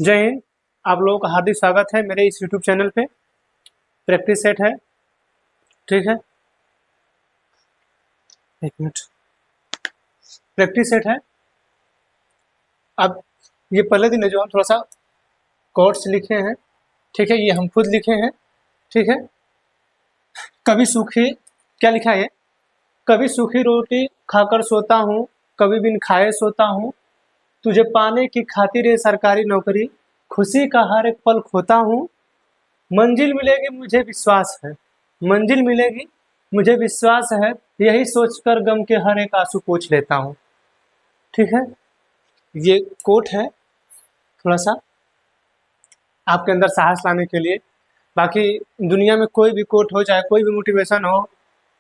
जय हिंद। आप लोगों का हार्दिक स्वागत है मेरे इस यूट्यूब चैनल पे। प्रैक्टिस सेट है, ठीक है। एक मिनट, प्रैक्टिस सेट है। अब ये पहले दिन है जो हम थोड़ा सा कोट्स लिखे हैं, ठीक है। ये हम खुद लिखे हैं, ठीक है। कभी सूखी, क्या लिखा है? कभी सूखी रोटी खाकर सोता हूँ, कभी बिन खाए सोता हूँ, तुझे पाने की खातिर ये सरकारी नौकरी, खुशी का हर एक पल खोता हूँ, मंजिल मिलेगी मुझे विश्वास है, मंजिल मिलेगी मुझे विश्वास है, यही सोचकर गम के हर एक आंसू पोंछ लेता हूँ, ठीक है। ये कोट है, थोड़ा सा आपके अंदर साहस लाने के लिए। बाकी दुनिया में कोई भी कोट हो, चाहे कोई भी मोटिवेशन हो,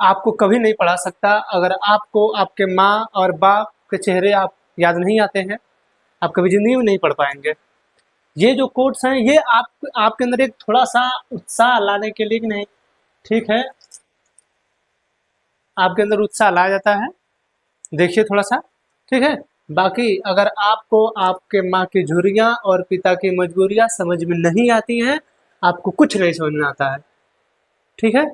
आपको कभी नहीं पढ़ा सकता अगर आपको आपके माँ और बाप के चेहरे आप याद नहीं आते हैं, आप कभी ज़िंदगी में नहीं पढ़ पाएंगे। ये जो कोट्स हैं ये आपके अंदर एक थोड़ा सा उत्साह लाने के लिए कि नहीं, ठीक है, आपके अंदर उत्साह लाया जाता है, देखिए थोड़ा सा, ठीक है। बाकी अगर आपको आपके माँ की झुर्रियाँ और पिता की मजबूरियाँ समझ में नहीं आती हैं, आपको कुछ नहीं समझ में आता है, ठीक है।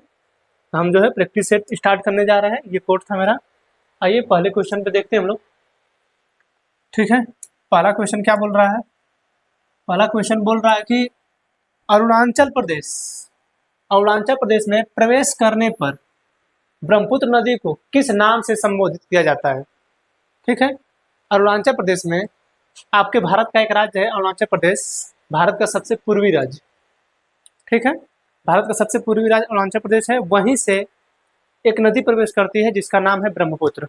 हम जो है प्रैक्टिस सेट स्टार्ट करने जा रहे हैं। ये कोट था मेरा। आइए पहले क्वेश्चन पे देखते हैं हम लोग, ठीक है। पहला क्वेश्चन क्या बोल रहा है? पहला क्वेश्चन बोल रहा है कि अरुणाचल प्रदेश अरुणाचल प्रदेश में प्रवेश करने पर ब्रह्मपुत्र नदी को किस नाम से संबोधित किया जाता है, ठीक है। अरुणाचल प्रदेश में, आपके भारत का एक राज्य है अरुणाचल प्रदेश, भारत का सबसे पूर्वी राज्य, ठीक है। भारत का सबसे पूर्वी राज्य अरुणाचल प्रदेश है। वहीं से एक नदी प्रवेश करती है जिसका नाम है ब्रह्मपुत्र,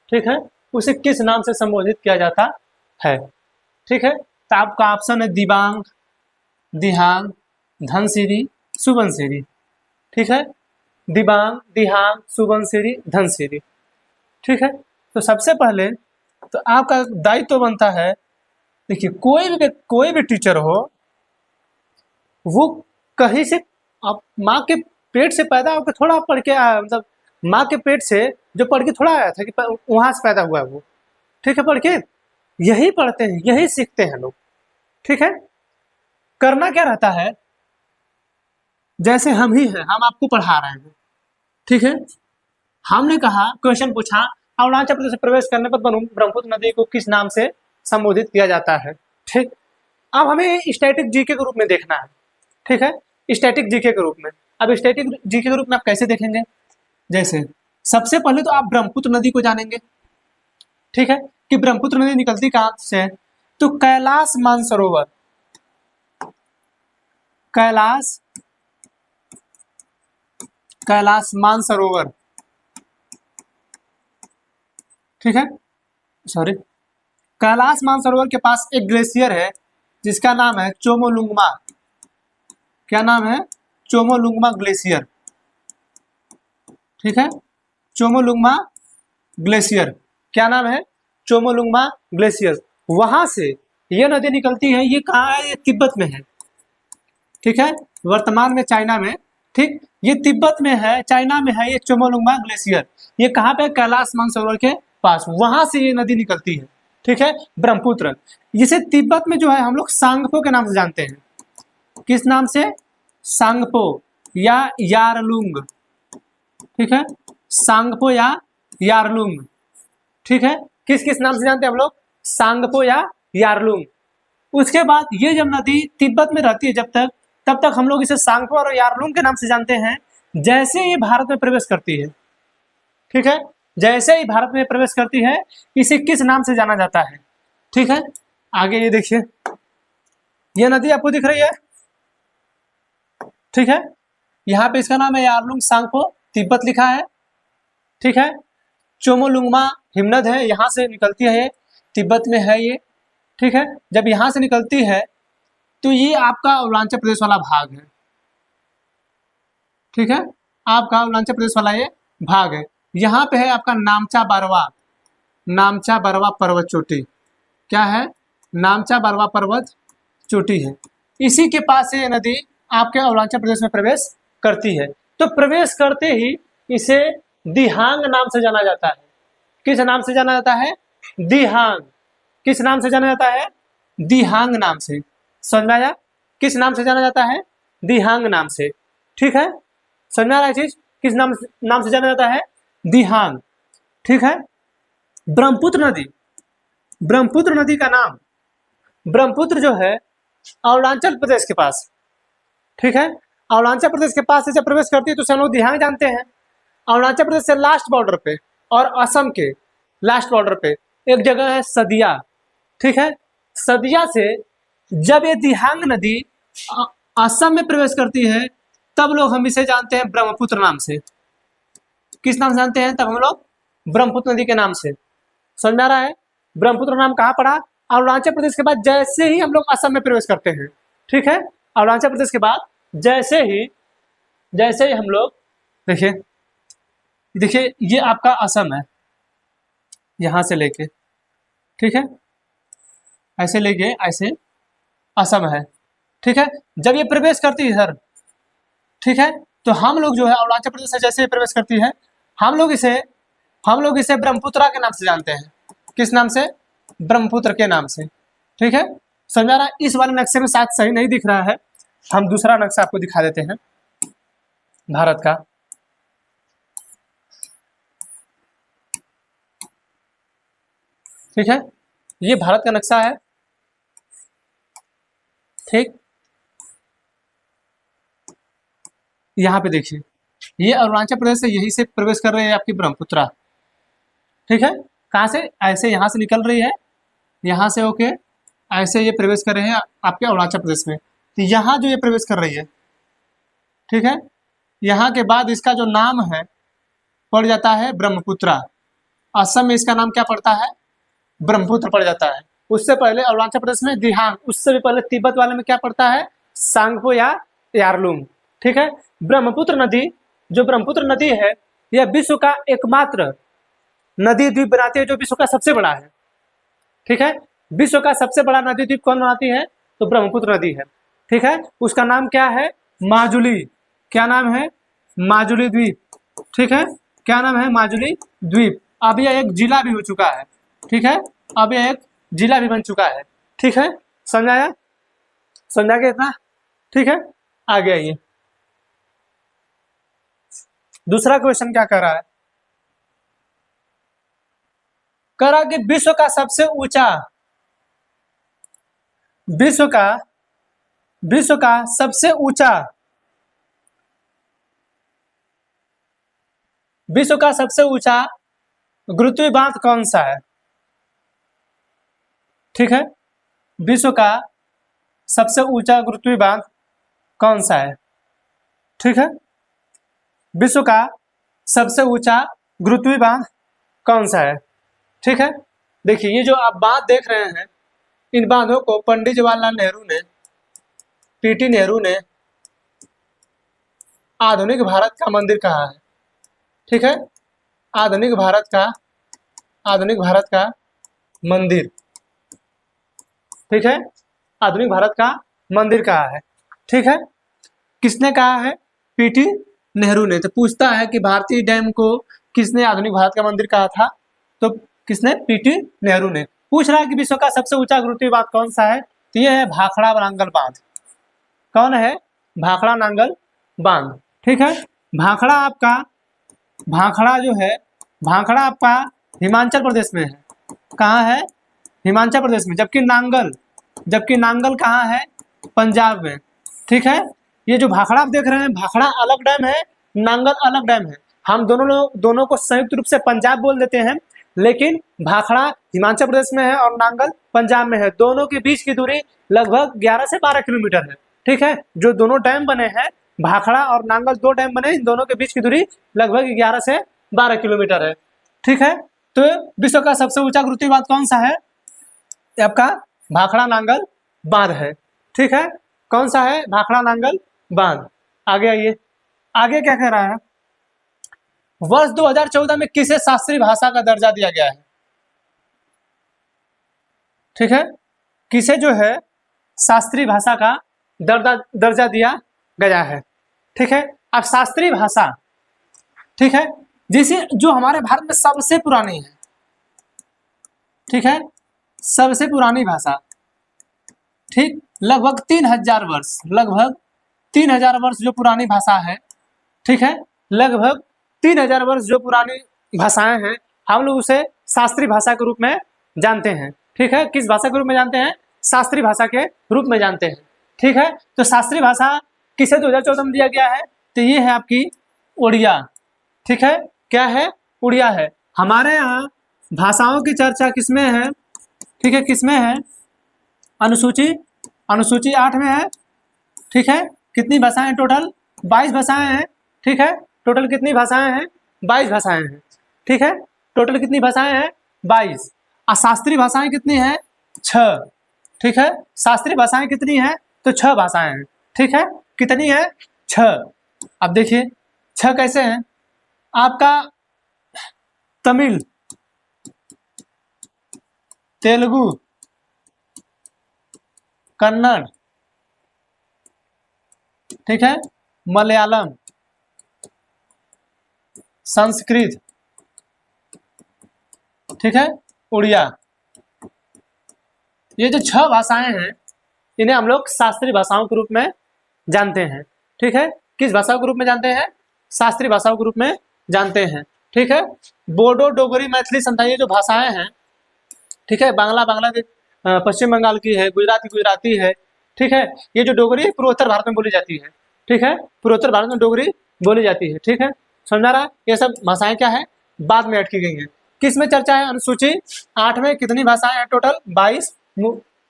ठीक है। उसे किस नाम से संबोधित किया जाता है, ठीक है। तो आपका ऑप्शन है दिबांग, दिहांग, धनसिरी, सुबनसिरी, ठीक है। दिबांग, दिहांग, सुबनसिरी, धनसिरी, ठीक है। तो सबसे पहले तो आपका दायित्व तो बनता है, देखिए कोई भी टीचर हो, वो कहीं से आप माँ के पेट से पैदा होकर थोड़ा पढ़ के आया, मतलब माँ के पेट से जो पढ़ के थोड़ा आया था कि वहां से पैदा हुआ है वो, ठीक है। पढ़ के यही पढ़ते हैं, यही सीखते हैं लोग, ठीक है। करना क्या रहता है, जैसे हम ही हैं, हम आपको पढ़ा रहे हैं, ठीक है। हमने कहा, क्वेश्चन पूछा, अरुणाचल प्रदेश से प्रवेश करने पर ब्रह्मपुत्र नदी को किस नाम से संबोधित किया जाता है, ठीक। अब हमें स्टैटिक जीके के रूप में देखना है, ठीक है। स्टैटिक जीके के रूप में, अब स्टैटिक जीके के रूप में आप कैसे देखेंगे? जैसे सबसे पहले तो आप ब्रह्मपुत्र नदी को जानेंगे, ठीक है, कि ब्रह्मपुत्र नदी निकलती कहाँ से है। तो कैलाश मानसरोवर, कैलाश मानसरोवर, ठीक है, सॉरी, कैलाश मानसरोवर के पास एक ग्लेशियर है जिसका नाम है चोमोलुंगमा। क्या नाम है? चोमोलुंगमा ग्लेशियर, ठीक है। चोमोलुंगमा ग्लेशियर, क्या नाम है? Chomolungma glacier. वहां से ये नदी निकलती है, ये कहाँ है? ये तिब्बत में है, ठीक है। वर्तमान में चाइना में, ठीक, ये तिब्बत में है, चाइना में है ये चोमोलुंगमा ग्लेशियर। ये कहाँ पे? कैलाश मानसरोवर के पास, वहां से ये नदी निकलती है, ठीक है, ब्रह्मपुत्र। जिसे तिब्बत में जो है हम लोग सांगपो के नाम से जानते हैं। किस नाम से? सांगपो या यारलुंग, ठीक है, सांगपो या यारलुंग, ठीक है। किस किस नाम से जानते हैं हम लोग? सांगपो या यारलुंग। उसके बाद ये जब नदी तिब्बत में रहती है तब तक हम लोग इसे सांगपो और यारलुंग के नाम से जानते हैं। जैसे ये भारत में प्रवेश करती है, ठीक है, जैसे ही भारत में प्रवेश करती है, इसे किस नाम से जाना जाता है, ठीक है। आगे ये देखिए, ये नदी आपको दिख रही है, ठीक है। यहाँ पे इसका नाम है यारलुंग सांगपो, तिब्बत लिखा है, ठीक है। चोमोलुंगमा हिमनद है, यहाँ से निकलती है, ये तिब्बत में है ये, ठीक है। जब यहाँ से निकलती है तो ये आपका अरुणाचल प्रदेश वाला भाग है, ठीक है, आपका अरुणाचल प्रदेश वाला ये भाग है। यहाँ पे है आपका नामचा बरवा पर्वत चोटी। क्या है? नामचा बरवा पर्वत चोटी है। इसी के पास से ये नदी आपके अरुणाचल प्रदेश में प्रवेश करती है। तो प्रवेश करते ही इसे दिहांग नाम से जाना जाता है। किस नाम से जाना जाता है? दिहांग। किस नाम से जाना जाता है? दिहांग नाम से। समझ में आया? किस नाम से जाना जाता है? दिहांग नाम से। ठीक है, समझ में आ रहा है चीज? किस नाम से जाना जाता है? दिहांग। ठीक है, ब्रह्मपुत्र नदी, ब्रह्मपुत्र नदी का नाम, ब्रह्मपुत्र जो है अरुणाचल प्रदेश के पास, ठीक है, अरुणाचल प्रदेश के पास से जब प्रवेश करती है तो हम लोग दिहांग जानते हैं। अरुणाचल प्रदेश से लास्ट बॉर्डर पे और असम के लास्ट बॉर्डर पे एक जगह है सदिया। ठीक है, सदिया से जब ये दिहांग नदी असम में प्रवेश करती है तब लोग हम इसे जानते हैं ब्रह्मपुत्र नाम से। किस नाम से जानते हैं तब हम लोग? ब्रह्मपुत्र नदी के नाम से। समझ में आ रहा है? ब्रह्मपुत्र नाम कहाँ पड़ा? अरुणाचल प्रदेश के बाद जैसे ही हम लोग असम में प्रवेश करते हैं, ठीक है, अरुणाचल प्रदेश के बाद जैसे ही हम लोग, देखिए देखिए ये आपका असम है, यहां से लेके, ठीक है, ऐसे लेके ऐसे असम है। ठीक है, जब ये प्रवेश करती है सर, ठीक है, तो हम लोग जो है अरुणाचल प्रदेश से जैसे ही प्रवेश करती है हम लोग इसे ब्रह्मपुत्रा के नाम से जानते हैं। किस नाम से? ब्रह्मपुत्र के नाम से। ठीक है, समझ आ रहा है? इस वाले नक्शे में शायद सही नहीं दिख रहा है, हम दूसरा नक्शा आपको दिखा देते हैं भारत का। ठीक है, ये भारत का नक्शा है। ठीक, यहाँ पे देखिए, ये अरुणाचल प्रदेश से यही से प्रवेश कर रही है आपकी ब्रह्मपुत्रा। ठीक है, कहाँ से? ऐसे यहाँ से निकल रही है, यहाँ से होके ऐसे ये प्रवेश कर रहे हैं आपके अरुणाचल प्रदेश में। तो यहाँ जो ये प्रवेश कर रही है, ठीक है, यहाँ के बाद इसका जो नाम है पड़ जाता है ब्रह्मपुत्रा। असम में इसका नाम क्या पड़ता है? ब्रह्मपुत्र पड़ जाता है। उससे पहले अरुणाचल प्रदेश में दिहांग, उससे भी पहले तिब्बत वाले में क्या पड़ता है? सांगपो या यारलुंग। ठीक है, ब्रह्मपुत्र नदी, जो ब्रह्मपुत्र नदी है यह विश्व का एकमात्र नदी द्वीप बनाती है जो विश्व का सबसे बड़ा है। ठीक है, विश्व का सबसे बड़ा नदी द्वीप कौन बनाती है? तो ब्रह्मपुत्र नदी है। ठीक है, उसका नाम क्या है? माजुली। क्या नाम है? माजुली द्वीप। ठीक है, क्या नाम है? माजुली द्वीप। अब यह एक जिला भी हो चुका है। ठीक है, अब यह एक जिला भी बन चुका है। ठीक है, समझाया? समझा गया इतना? ठीक है, आगे आइए। दूसरा क्वेश्चन क्या कर रहा है? कह रहा कि विश्व का सबसे ऊंचा, विश्व का सबसे ऊंचा, विश्व का सबसे ऊंचा गुरुत्वीय बांध कौन सा है? ठीक है, विश्व का सबसे ऊंचा गुरुत्वीय बांध कौन सा है? ठीक है, विश्व का सबसे ऊंचा गुरुत्वीय बांध कौन सा है? ठीक है, देखिए ये जो आप बांध देख रहे हैं, इन बांधों को पंडित जवाहरलाल नेहरू ने, पीटी नेहरू ने आधुनिक भारत का मंदिर कहा है। ठीक है, आधुनिक भारत का मंदिर। ठीक है, आधुनिक भारत का मंदिर कहा है। ठीक है, किसने कहा है? पीटी नेहरू ने। तो पूछता है कि भारतीय डैम को किसने आधुनिक भारत का मंदिर कहा था? तो किसने? पीटी नेहरू ने। पूछ रहा है कि विश्व का सबसे ऊंचा गुरुत्वीय बांध कौन सा है? तो ये है भाखड़ा नांगल बांध। कौन है? भाखड़ा नांगल बांध। ठीक है, भाखड़ा जो है, भाखड़ा आपका हिमाचल प्रदेश में है। कहाँ है? हिमाचल प्रदेश में। जबकि नांगल कहाँ है? पंजाब में। ठीक है, ये जो भाखड़ा आप देख रहे हैं, भाखड़ा अलग डैम है, नांगल अलग डैम है। हम दोनों को संयुक्त रूप से पंजाब बोल देते हैं, लेकिन भाखड़ा हिमाचल प्रदेश में है और नांगल पंजाब में है। दोनों के बीच की दूरी लगभग 11 से 12 किलोमीटर है। ठीक है, जो दोनों डैम बने हैं, भाखड़ा और नांगल दो डैम बने, इन दोनों के बीच की दूरी लगभग 11 से 12 किलोमीटर है। ठीक है, तो विश्व का सबसे ऊंचा गुरुत्वीय बांध कौन सा है? आपका भाखड़ा नांगल बांध है। ठीक है, कौन सा है? भाखड़ा नांगल बांध। आगे आइए, आगे क्या कह रहा है? वर्ष 2014 में किसे शास्त्रीय भाषा का दर्जा दिया गया है? ठीक है, किसे जो है शास्त्रीय भाषा का दर्जा दिया गया है? ठीक है, अब शास्त्रीय भाषा, ठीक है, जिसे जो हमारे भारत में सबसे पुरानी है, ठीक है, सबसे पुरानी भाषा, ठीक, लगभग 3000 वर्ष, लगभग 3000 वर्ष जो पुरानी भाषा है, ठीक है, लगभग 3000 वर्ष जो पुरानी भाषाएं हैं, हम लोग उसे शास्त्रीय भाषा के रूप में जानते हैं। ठीक है, किस भाषा के रूप में जानते हैं? शास्त्रीय भाषा के रूप में जानते हैं। ठीक है, तो शास्त्रीय भाषा किसे 2014 में दिया गया है? तो ये है आपकी उड़िया। ठीक है, क्या है? उड़िया है। हमारे यहाँ भाषाओं की चर्चा किसमें है? ठीक है, किसमें है? अनुसूची 8 में है। ठीक है, कितनी भाषाएं? टोटल 22 भाषाएं हैं। ठीक है, टोटल कितनी भाषाएं हैं? 22 भाषाएं हैं। ठीक है, टोटल कितनी भाषाएं हैं? 22। और शास्त्रीय भाषाएं कितनी हैं? 6। ठीक है, शास्त्रीय भाषाएं कितनी हैं? तो 6 भाषाएं हैं। ठीक है, कितनी है? 6। अब देखिए 6 कैसे हैं? आपका तमिल, तेलुगु, कन्नड़, ठीक है, मलयालम, संस्कृत, ठीक है, उड़िया, ये जो 6 भाषाएं हैं इन्हें हम लोग शास्त्रीय भाषाओं के रूप में जानते हैं। ठीक है, किस भाषाओं के रूप में जानते हैं? शास्त्रीय भाषाओं के रूप में जानते हैं। ठीक है, बोडो, डोगरी, मैथिली, संथाली, ये जो भाषाएं हैं, ठीक है, बांग्ला बांग्लादेश, पश्चिम बंगाल की है, गुजराती है। ठीक है, ये जो डोगरी पूर्वोत्तर भारत में बोली जाती है। ठीक है, पूर्वोत्तर भारत में डोगरी बोली जाती है। ठीक है, समझा रहा? ये सब भाषाएं क्या है? बाद में ऐड की गई हैं। किस में चर्चा है? अनुसूची 8 में कितनी भाषाएं हैं? टोटल 22।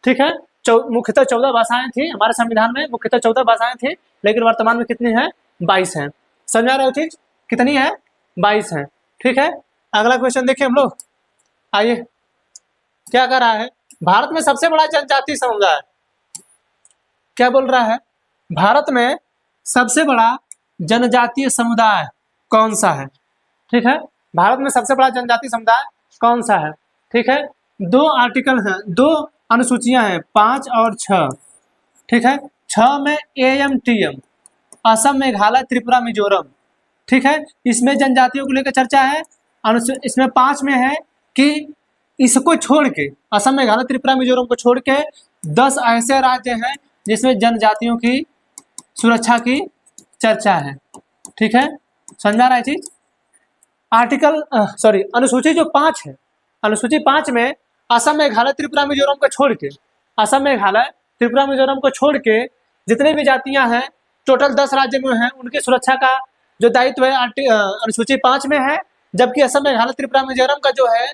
ठीक है, मुख्यतः 14 भाषाएं थी हमारे संविधान में, मुख्यतः 14 भाषाएं थी, लेकिन वर्तमान में कितनी है? 22 हैं। समझा रहे हो चीज? कितनी है? 22 हैं। ठीक है, अगला क्वेश्चन देखिए हम लोग। आइए, क्या कर रहा है? भारत में सबसे बड़ा जनजातीय समुदाय क्या बोल रहा है? भारत में सबसे बड़ा जनजातीय समुदाय कौन सा है? ठीक है, भारत में सबसे बड़ा जनजातीय समुदाय कौन सा है? ठीक है, 2 आर्टिकल हैं, 2 अनुसूचियां हैं, 5 और 6। ठीक है, 6 में AMTM, असम, मेघालय, त्रिपुरा, मिजोरम। ठीक है, इसमें जनजातियों को लेकर चर्चा है। इसमें 5 में है कि इसको छोड़ के, असम, मेघालय, त्रिपुरा, मिजोरम को छोड़ के 10 ऐसे राज्य हैं जिसमें जनजातियों की सुरक्षा की चर्चा है। ठीक है, समझा रहा है चीज? अनुसूची जो 5 है, अनुसूची 5 में असम, मेघालय, त्रिपुरा, मिजोरम को छोड़ के, असम, मेघालय, त्रिपुरा, मिजोरम को छोड़ के जितने भी जातियां हैं, टोटल 10 राज्य में हैं, उनकी सुरक्षा का जो दायित्व है अनुसूची 5 में है, जबकि असम, मेघालय, त्रिपुरा, मिजोरम का जो है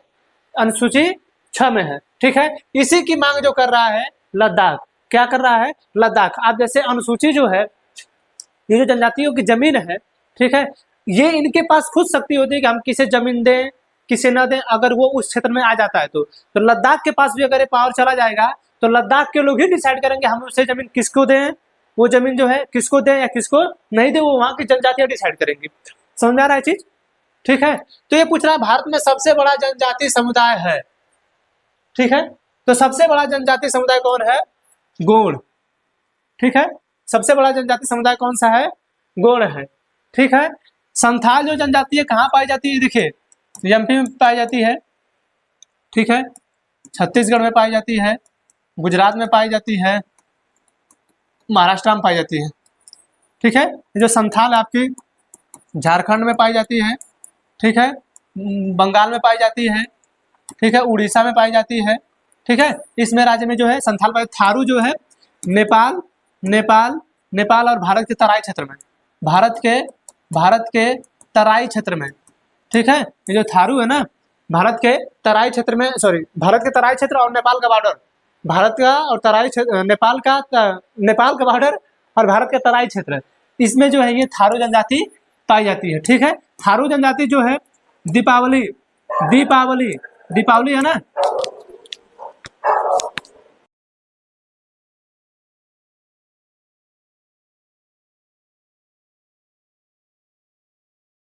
अनुसूची 6 में है। ठीक है, इसी की मांग जो कर रहा है लद्दाख। क्या कर रहा है? लद्दाख। आप जैसे अनुसूची जो है, ये जो जनजातियों की जमीन है, ठीक है, ये इनके पास खुद शक्ति होती है कि हम किसे जमीन दें, किसे न दें, अगर वो उस क्षेत्र में आ जाता है तो लद्दाख के पास भी अगर ये पावर चला जाएगा तो लद्दाख के लोग ही डिसाइड करेंगे हम उसे जमीन किसको दें, वो जमीन जो है किसको दें या किसको नहीं दें, वो वहां की जनजातियां डिसाइड करेंगी। समझ आ रहा है चीज? ठीक है, तो ये पूछ रहा है भारत में सबसे बड़ा जनजातीय समुदाय है। ठीक है, तो सबसे बड़ा जनजातीय समुदाय कौन है? गोंड। ठीक है, सबसे बड़ा जनजातीय समुदाय कौन सा है? गोंड है। ठीक है, संथाल जो जनजाति है कहाँ पाई जाती है? देखिए, MP में पाई जाती है। ठीक है, छत्तीसगढ़ में पाई जाती है, गुजरात में पाई जाती है, महाराष्ट्र में पाई जाती है। ठीक है, जो संथाल आपकी झारखंड में पाई जाती है। ठीक है, बंगाल में पाई जाती है। ठीक है, उड़ीसा में पाई जाती है। ठीक है, इसमें राज्य में जो है संथाल पाई। थारू जो है नेपाल और भारत के तराई क्षेत्र में, भारत के तराई क्षेत्र में। ठीक है, ये जो थारू है ना, भारत के तराई क्षेत्र में, भारत के तराई क्षेत्र और नेपाल का बॉर्डर, भारत का और तराई क्षेत्र, नेपाल का बॉर्डर और भारत का तराई क्षेत्र, इसमें जो है ये थारू जनजाति पाई जाती है। ठीक है, थारू जनजाति जो है दीपावली है ना,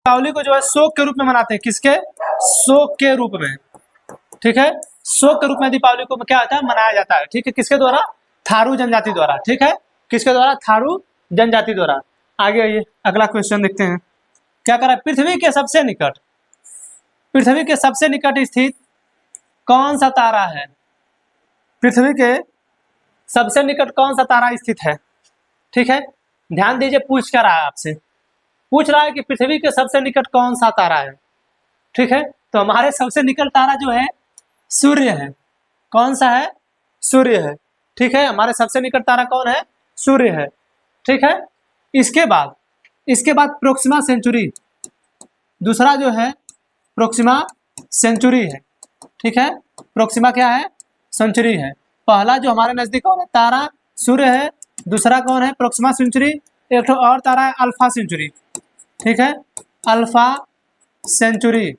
दीपावली को जो है शोक के रूप में मनाते हैं। किसके? शोक के रूप में। ठीक है, शोक के रूप में दीपावली को क्या होता है? मनाया जाता है। ठीक है, किसके द्वारा? थारू जनजाति द्वारा। ठीक है, किसके द्वारा? थारू जनजाति द्वारा। आगे आइए, अगला क्वेश्चन देखते हैं। क्या करा? पृथ्वी के सबसे निकट स्थित कौन सा तारा है? पृथ्वी के सबसे निकट कौन सा तारा स्थित है? ठीक है, ध्यान दीजिए, पूछ क्या रहा है आपसे, पूछ रहा है कि पृथ्वी के सबसे निकट कौन सा तारा है। ठीक है, तो हमारे सबसे निकट तारा जो है सूर्य है। कौन सा है? सूर्य है। ठीक है, हमारे सबसे निकट तारा कौन है? सूर्य है। ठीक है, इसके बाद प्रोक्सिमा सेंचुरी, दूसरा जो है प्रोक्सिमा सेंचुरी है। ठीक है, प्रोक्सिमा क्या है? सेंचुरी है। पहला जो हमारे नजदीक कौन है? तारा सूर्य है। दूसरा कौन है? Proxima Centauri. एक तो और तारा है अल्फा सेंचुरी। ठीक है, अल्फा सेंचुरी।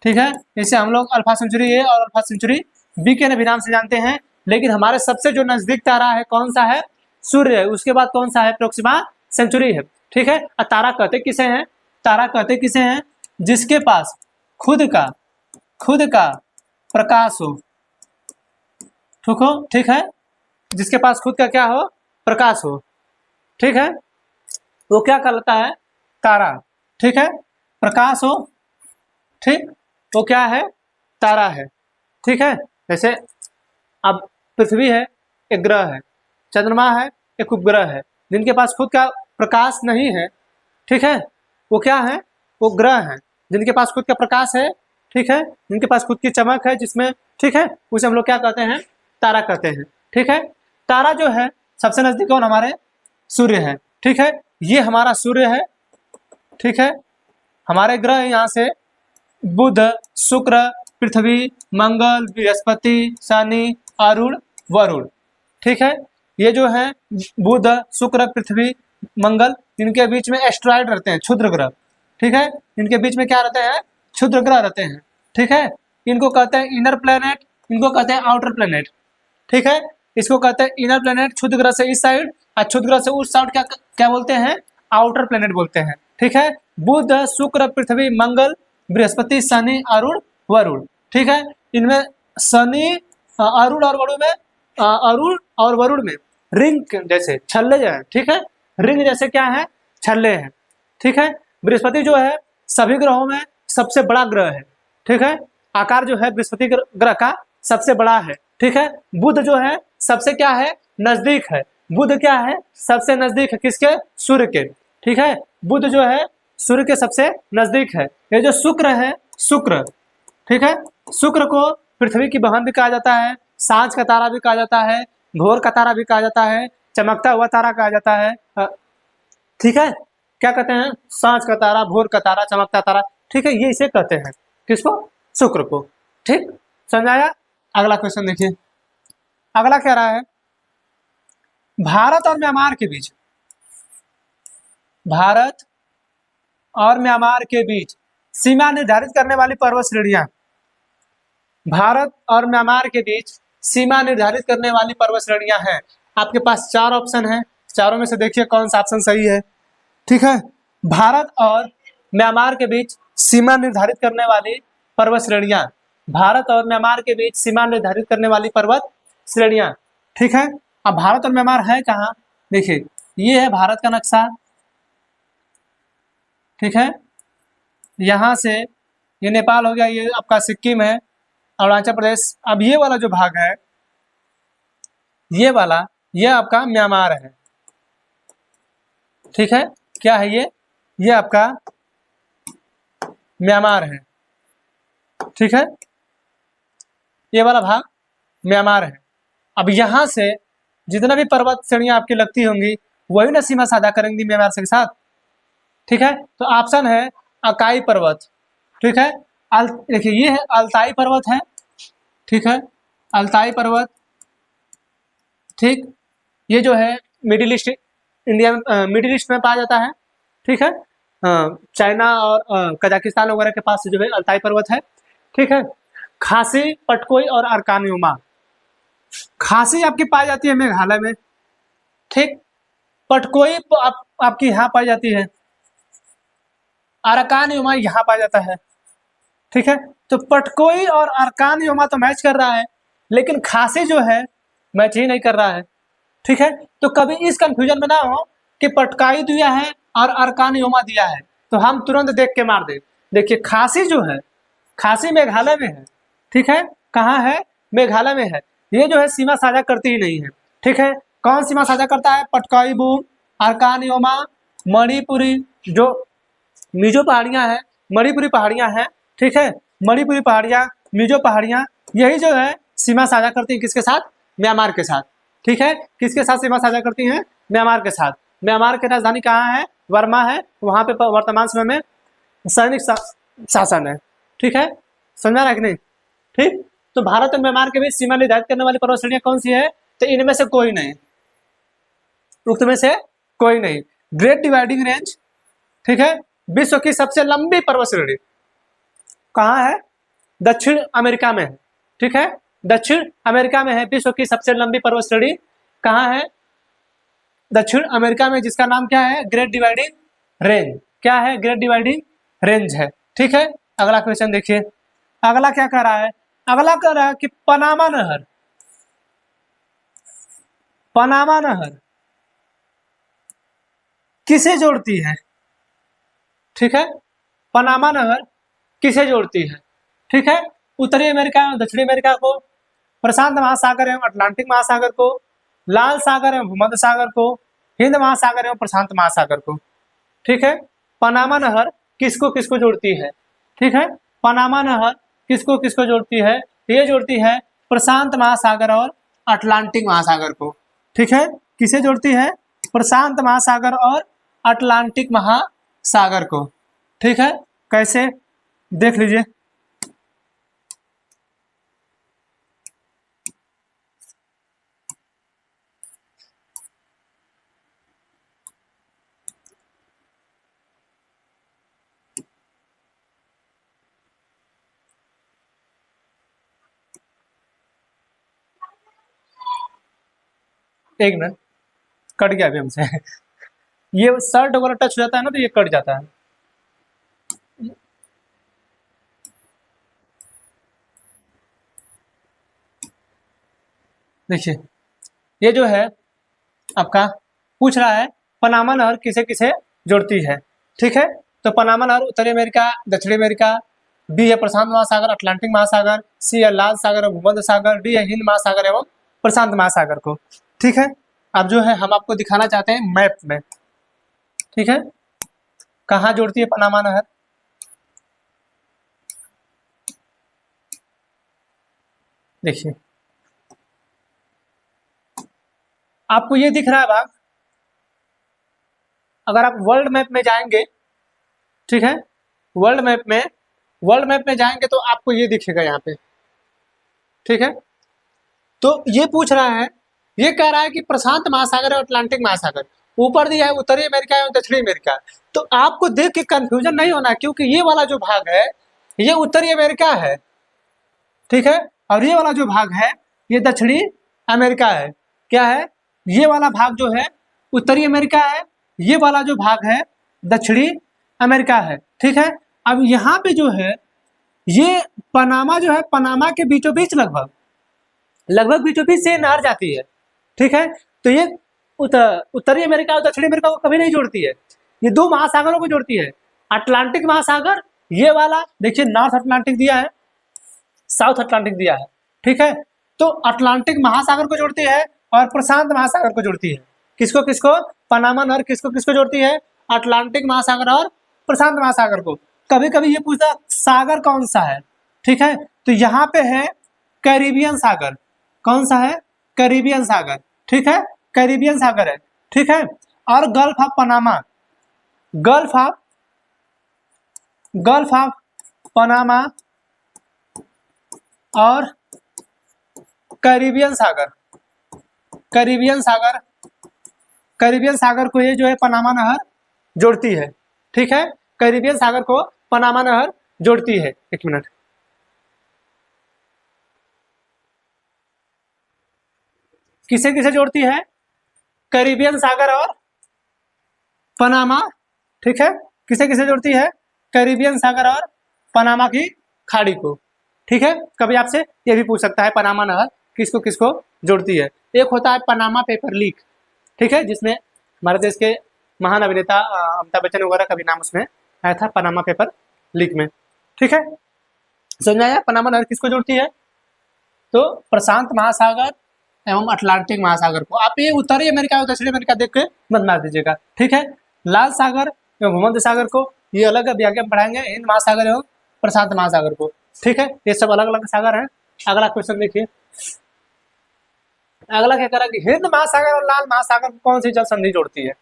ठीक है, इसे हम लोग अल्फा सेंचुरी ए और अल्फा सेंचुरी बी के भी नाम से जानते हैं। लेकिन हमारे सबसे जो नजदीक तारा है कौन सा है? सूर्य है। उसके बाद कौन सा है? प्रोक्सिमा सेंचुरी है। ठीक है, और तारा कहते किसे हैं? तारा कहते किसे हैं? जिसके पास खुद का प्रकाश हो। ठीक है, जिसके पास खुद का क्या हो? प्रकाश हो। ठीक है, वो क्या कहलाता है? तारा। ठीक है, प्रकाश हो। ठीक, वो क्या है? तारा है। ठीक है, जैसे अब पृथ्वी है, एक ग्रह है, चंद्रमा है, एक उपग्रह है, जिनके पास खुद का प्रकाश नहीं है। ठीक है, वो क्या है? वो ग्रह है। जिनके पास खुद का प्रकाश है, ठीक है, जिनके पास खुद की चमक है, जिसमें, ठीक है, उसे हम लोग क्या कहते हैं? तारा कहते हैं। ठीक है, तारा जो है सबसे नजदीक कौन? हमारे सूर्य है। ठीक है, ये हमारा सूर्य है। ठीक है, हमारे ग्रह यहाँ से बुध, शुक्र, पृथ्वी, मंगल, बृहस्पति, शनि, अरुण, वरुण। ठीक है, ये जो है बुध, शुक्र, पृथ्वी, मंगल, इनके बीच में एस्ट्रॉयड रहते हैं, क्षुद्र ग्रह। ठीक है, इनके बीच में क्या रहते हैं? क्षुद्र ग्रह रहते हैं। ठीक है, इनको कहते हैं इनर प्लेनेट, इनको कहते हैं आउटर प्लेनेट। ठीक है, इसको कहते हैं इनर प्लेनेट, क्षुद्र ग्रह से इस साइड और क्षुद्र ग्रह से उस साइड क्या क्या बोलते हैं? आउटर प्लेनेट बोलते हैं। ठीक है, बुध, शुक्र, पृथ्वी, मंगल, बृहस्पति, शनि, अरुण, वरुण। ठीक है, इनमें शनि, अरुण और वरुण में अरुण और वरुण में रिंग जैसे छल्ले जो है, ठीक है, रिंग जैसे क्या है? छल्ले हैं। ठीक है, बृहस्पति जो है सभी ग्रहों में सबसे बड़ा ग्रह है। ठीक है, आकार जो है बृहस्पति ग्रह का सबसे बड़ा है। ठीक है, बुध जो है सबसे क्या है? नजदीक है। बुध क्या है? सबसे नजदीक है किसके? सूर्य के। ठीक है, बुध जो है सूर्य के सबसे नजदीक है। ये जो शुक्र है, शुक्र, ठीक है, शुक्र को पृथ्वी की बहन भी कहा जाता है, सांझ का तारा भी कहा जाता है, भोर का तारा भी कहा जाता है, चमकता हुआ तारा कहा जाता है। ठीक है, क्या कहते हैं? सांझ का तारा, भोर का तारा, चमकता तारा। ठीक है, ये इसे कहते हैं, किसको? शुक्र को। ठीक, समझाया? अगला क्वेश्चन देखिए, अगला कह रहा है भारत और म्यांमार के बीच, भारत और म्यांमार के बीच सीमा निर्धारित करने वाली पर्वत श्रेणियां। भारत और म्यांमार के बीच सीमा निर्धारित करने वाली पर्वत श्रेणियां हैं। आपके पास 4 ऑप्शन हैं, चारों में से देखिए कौन सा ऑप्शन सही है। ठीक है, भारत और म्यांमार के बीच सीमा निर्धारित करने वाली पर्वत श्रेणियां, भारत और म्यांमार के बीच सीमा निर्धारित करने वाली पर्वत श्रेणियां। ठीक है, अब भारत और म्यांमार है कहाँ? देखिए, ये है भारत का नक्शा। ठीक है, यहाँ से ये नेपाल हो गया, ये आपका सिक्किम है, अरुणाचल प्रदेश। अब ये वाला जो भाग है, ये वाला, ये आपका म्यांमार है। ठीक है, क्या है ये आपका म्यांमार है। ठीक है, ये वाला भाग म्यांमार है। अब यहाँ से जितना भी पर्वत श्रेणियां आपकी लगती होंगी वही ना सीमा साझा करेंगी म्यांमार के साथ। ठीक है, तो ऑप्शन है अकाई पर्वत। ठीक है, देखिए ये है अल्ताई पर्वत है। ठीक है, अल्ताई पर्वत। ठीक, ये जो है मिडिल ईस्ट इंडिया में, मिडिल ईस्ट में पाया जाता है। ठीक है, चाइना और कजाकिस्तान वगैरह के पास जो है अल्ताई पर्वत है। ठीक है, खासी, पटकोई और अरकान युमा। खासी आपकी पाई जाती है मेघालय में। ठीक, पटकोई आपकी यहाँ पाई जाती है, अरकान युमा यहाँ पाया जाता है। ठीक है, तो पटकोई और अरकान युमा तो मैच कर रहा है, लेकिन खासी जो है मैच ही नहीं कर रहा है। ठीक है, तो कभी इस कंफ्यूजन में ना हो कि पटकाई दिया है और अरकान युमा दिया है तो हम तुरंत देख के मार दे। देखिए, खासी जो है, खासी मेघालय में है। ठीक है, कहाँ है? मेघालय में है। ये जो है सीमा साझा करती ही नहीं है। ठीक है। कौन सीमा साझा करता है? पटकाई बूम, अरकान योमा, मणिपुरी, जो मिजो पहाड़ियां हैं, मणिपुरी पहाड़ियां हैं, ठीक है, मणिपुरी पहाड़ियां, मिजो पहाड़ियां, यही जो है सीमा साझा करती है किसके साथ? म्यांमार के साथ, ठीक है। किसके साथ सीमा साझा करती हैं? म्यांमार के साथ। म्यांमार की राजधानी कहाँ है? वर्मा है। वहां पे वर्तमान समय में सैनिक शासन है, ठीक है। समझा ना कि नहीं? ठीक। तो भारत और म्यांमार के बीच सीमा निर्धारित करने वाली पर्वत श्रेणियां कौन सी है? तो इनमें से कोई नहीं, उक्त में से कोई नहीं। ग्रेट डिवाइडिंग रेंज, ठीक है, विश्व की सबसे लंबी पर्वत श्रेणी कहाँ है? दक्षिण अमेरिका में है, ठीक है, दक्षिण अमेरिका में है। विश्व की सबसे लंबी पर्वत श्रेणी कहाँ है? दक्षिण अमेरिका में, जिसका नाम क्या है? Great dividing range. क्या है? ग्रेट डिवाइडिंग रेंज है, ठीक है। अगला क्वेश्चन देखिए, अगला क्या कह रहा है? अगला कह रहा है कि पनामा नहर, पनामा नहर किसे जोड़ती है? ठीक है, पनामा नहर किसे जोड़ती है? ठीक है, उत्तरी अमेरिका एवं दक्षिणी अमेरिका को, प्रशांत महासागर एवं अटलांटिक महासागर को, लाल सागर एवं भूमध्य सागर को, हिंद महासागर एवं प्रशांत महासागर को, ठीक है। पनामा नहर किसको किसको जोड़ती है? ठीक है, पनामा नहर किसको किसको जोड़ती है? ये जोड़ती है प्रशांत महासागर और अटलांटिक महासागर को, ठीक है। किसे जोड़ती है? प्रशांत महासागर और अटलांटिक महासागर को, ठीक है। कैसे? देख लीजिए, एक मिनट, कट गया अभी हमसे ये शर्ट वगैरह टच हो जाता है ना तो ये कट जाता है। देखिए, ये जो है आपका पूछ रहा है पनामा नहर किसे किसे जोड़ती है, ठीक है। तो पनामा नहर उत्तरी अमेरिका, दक्षिणी अमेरिका, बी है प्रशांत महासागर, अटलांटिक महासागर, सी है लाल सागर और भूमध्य सागर, डी है हिंद महासागर एवं प्रशांत महासागर को, ठीक है। अब जो है हम आपको दिखाना चाहते हैं मैप में, ठीक है, कहाँ जोड़ती है पनामा नहर। देखिए, आपको ये दिख रहा है भाग, अगर आप वर्ल्ड मैप में जाएंगे, ठीक है, वर्ल्ड मैप में जाएंगे तो आपको ये दिखेगा यहाँ पे, ठीक है। तो ये पूछ रहा है, ये कह रहा है कि प्रशांत महासागर और अटलांटिक महासागर, ऊपर दिया है उत्तरी अमेरिका एवं दक्षिणी अमेरिका। तो आपको देख के कंफ्यूजन नहीं होना, क्योंकि ये वाला जो भाग है ये उत्तरी अमेरिका है, ठीक है, और ये वाला जो भाग है ये दक्षिणी अमेरिका है। क्या है? ये वाला भाग जो है उत्तरी अमेरिका है, ये वाला जो भाग है दक्षिणी अमेरिका है, ठीक है। अब यहाँ पे जो है ये पनामा जो है, पनामा के बीचों बीच लगभग बीचों बीच से नहर जाती है, ठीक है। तो ये उत्तरी अमेरिका और दक्षिणी अमेरिका को कभी नहीं जोड़ती है, ये दो महासागरों को जोड़ती है। अटलांटिक महासागर ये वाला देखिए, नॉर्थ अटलांटिक दिया है, साउथ अटलांटिक दिया है, ठीक है। तो अटलांटिक महासागर को जोड़ती है और प्रशांत महासागर को जोड़ती है। किसको किसको? पनामा नहर किसको किसको जोड़ती है? अटलांटिक महासागर और प्रशांत महासागर को। कभी कभी ये पूछता सागर कौन सा है, ठीक है, तो यहाँ पे है कैरिबियन सागर। कौन सा है? कैरिबियन सागर, ठीक है, कैरिबियन सागर है, ठीक है। और gulf of Panama, gulf of Panama और कैरिबियन सागर, कैरिबियन सागर को ये जो है पनामा नहर जोड़ती है, ठीक है। कैरिबियन सागर को पनामा नहर जोड़ती है। एक मिनट, किसे किसे जोड़ती है? कैरिबियन सागर और पनामा, ठीक है, किसे किसे जोड़ती है? कैरिबियन सागर और पनामा की खाड़ी को, ठीक है। कभी आपसे ये भी पूछ सकता है पनामा नहर किसको किसको जोड़ती है। एक होता है पनामा पेपर लीक, ठीक है, जिसमें हमारे देश के महान अभिनेता अमिताभ बच्चन वगैरह का भी नाम उसमें आया था, पनामा पेपर लीक में, ठीक है। समझ आया? पनामा नहर किसको जोड़ती है? तो प्रशांत महासागर एवं अटलांटिक महासागर को। आप ये उत्तरी अमेरिका और दक्षिणी अमेरिका देख के मत मार दीजिएगा, ठीक है। लाल सागर एवं भूमध्य सागर को ये अलग अभी आगे हम पढ़ाएंगे, हिंद महासागर एवं प्रशांत महासागर को, ठीक है। ये सब अलग अलग सागर हैं। अगला क्वेश्चन देखिए, अगला क्या करा कि हिंद महासागर और लाल महासागर को कौन सी जल संधि जोड़ती है,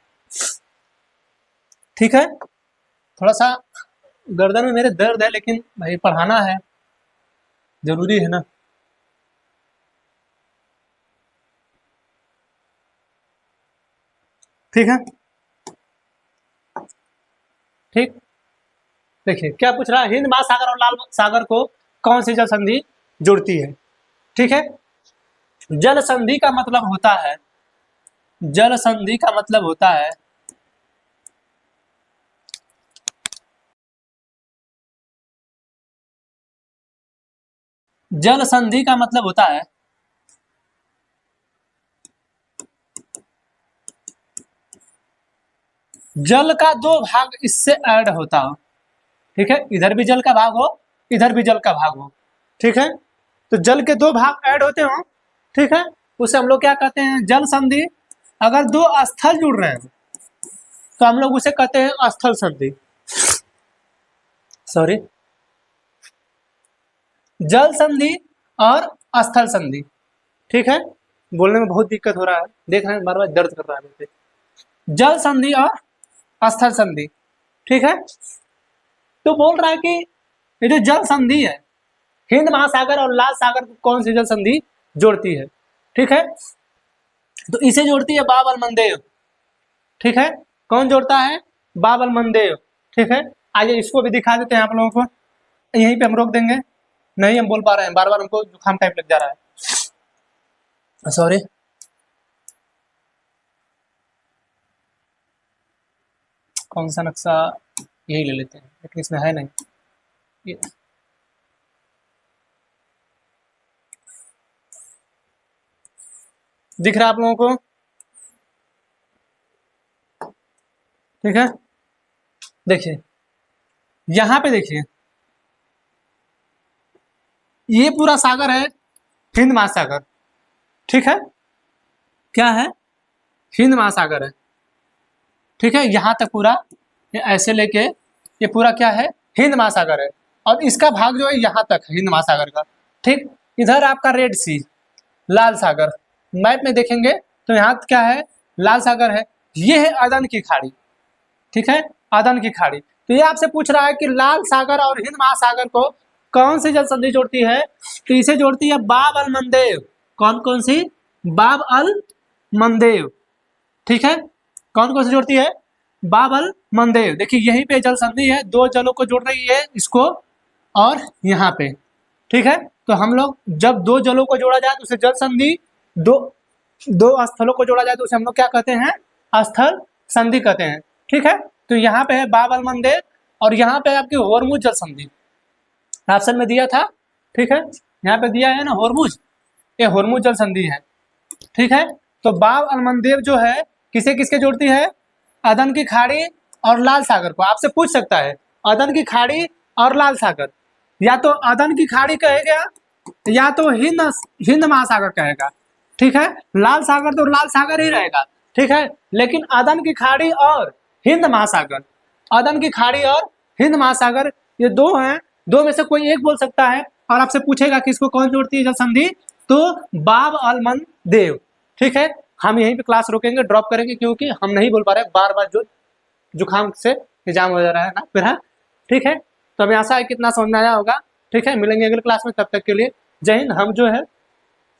ठीक है। थोड़ा सा गर्दन में मेरे दर्द है, लेकिन भाई पढ़ाना है, जरूरी है ना। ठीक है, ठीक। देखिए क्या पूछ रहा है, हिंद महासागर और लाल सागर को कौन सी जल संधि जोड़ती है, ठीक है। जल संधि का मतलब होता है, जल संधि का मतलब होता है जल संधि का मतलब होता है जल का दो भाग इससे ऐड होता हो, ठीक है। इधर भी जल का भाग हो, इधर भी जल का भाग हो, ठीक है। तो जल के दो भाग ऐड होते हो, ठीक है, उसे हम लोग क्या कहते हैं, जल संधि। अगर दो स्थल जुड़ रहे हैं तो हम लोग उसे कहते हैं स्थल संधि, सॉरी, जल संधि और स्थल संधि, ठीक है। बोलने में बहुत दिक्कत हो रहा है, देख रहे हैं बार बार दर्द कर रहा है मुझे। जल संधि और स्थल संधि, ठीक है। तो बोल रहा है कि ये जो जल संधि है, हिंद महासागर और लाल सागर को कौन सी जल संधि जोड़ती है, ठीक है। तो इसे जोड़ती है बाब अलमंदेव, ठीक है। कौन जोड़ता है, बाब अलमंदेव, ठीक है। आइए इसको भी दिखा देते हैं आप लोगों को, यहीं पे हम रोक देंगे, नहीं हम बोल पा रहे हैं, बार बार हमको जुकाम टाइप लग जा रहा है, सॉरी। कौन सा नक्शा, यही ले लेते हैं, लेकिन इसमें है नहीं ये। दिख रहा है आप लोगों को, ठीक है। देखिए यहां पे देखिए, ये पूरा सागर है हिंद महासागर, ठीक है। क्या है, हिंद महासागर है, ठीक है। यहां तक पूरा ये ऐसे लेके ये पूरा क्या है, हिंद महासागर है। और इसका भाग जो है यहां तक है हिंद महासागर का, ठीक। इधर आपका रेड सी, लाल सागर, मैप में देखेंगे तो यहाँ क्या है, लाल सागर है। ये है अदन की खाड़ी, ठीक है, अदन की खाड़ी। तो ये आपसे पूछ रहा है कि लाल सागर और हिंद महासागर को कौन सी जल संधि जोड़ती है, तो इसे जोड़ती है बाब अल मंदेव। कौन कौन सी, बाब अल मंदेव, ठीक है। कौन कौन सी जोड़ती है, बाब अल मंदेव। देखिए यहीं पे जल संधि है, दो जलों को जोड़ रही है, इसको और यहाँ पे, ठीक है। तो हम लोग जब दो जलों को जोड़ा जाए तो उसे जल संधि, दो स्थलों को जोड़ा जाए तो उसे हम लोग क्या कहते हैं, स्थल संधि कहते हैं, ठीक है। तो यहाँ पे है बाब अल मंदेव और यहाँ पे आपकी होरमुज जल संधि, ऑप्शन में दिया था, ठीक है। यहाँ पे दिया है ना होरमुज, ये होरमुज जल संधि है, ठीक है। तो बाब अल मंदेव जो है किसे किसके जोड़ती है, अदन की खाड़ी और लाल सागर को। आपसे पूछ सकता है अदन की खाड़ी और लाल सागर, या तो अदन की खाड़ी कहेगा या तो हिंद महासागर कहेगा, ठीक है। लाल सागर तो लाल सागर ही रहेगा, ठीक है। लेकिन अदन की खाड़ी और हिंद महासागर, अदन की खाड़ी और हिंद महासागर ये दो हैं, दो में से कोई एक बोल सकता है। और आपसे पूछेगा कि इसको कौन जोड़ती है जल संधि, तो बाब अल मंदेव, ठीक है। हम यहीं पे क्लास रोकेंगे, ड्रॉप करेंगे, क्योंकि हम नहीं बोल पा रहे, बार बार जो जुकाम से एग्जाम हो जा रहा है ना फिर, ठीक है। तो हमें आशा है कितना समझ में आया होगा, ठीक है। मिलेंगे अगले क्लास में, तब तक के लिए जय हिंद। हम जो है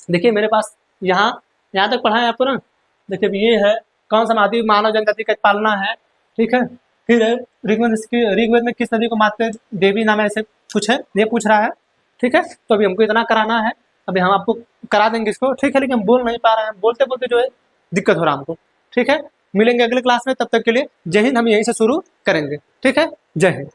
देखिए मेरे पास यहाँ तक पढ़ा है आपको ना, देखिए ये है कौन समाधि मानव जनजाति का पालना है, ठीक है। फिर ऋग्वेद में किस नदी को मात्र देवी नाम ऐसे कुछ है, ये पूछ रहा है, ठीक है। तो अभी हमको इतना कराना है, अभी हम आपको करा देंगे इसको, ठीक है। लेकिन हम बोल नहीं पा रहे हैं, बोलते बोलते जो है दिक्कत हो रहा है हमको, ठीक है। मिलेंगे अगले क्लास में, तब तक के लिए जय हिंद। हम यहीं से शुरू करेंगे, ठीक है। जय हिंद।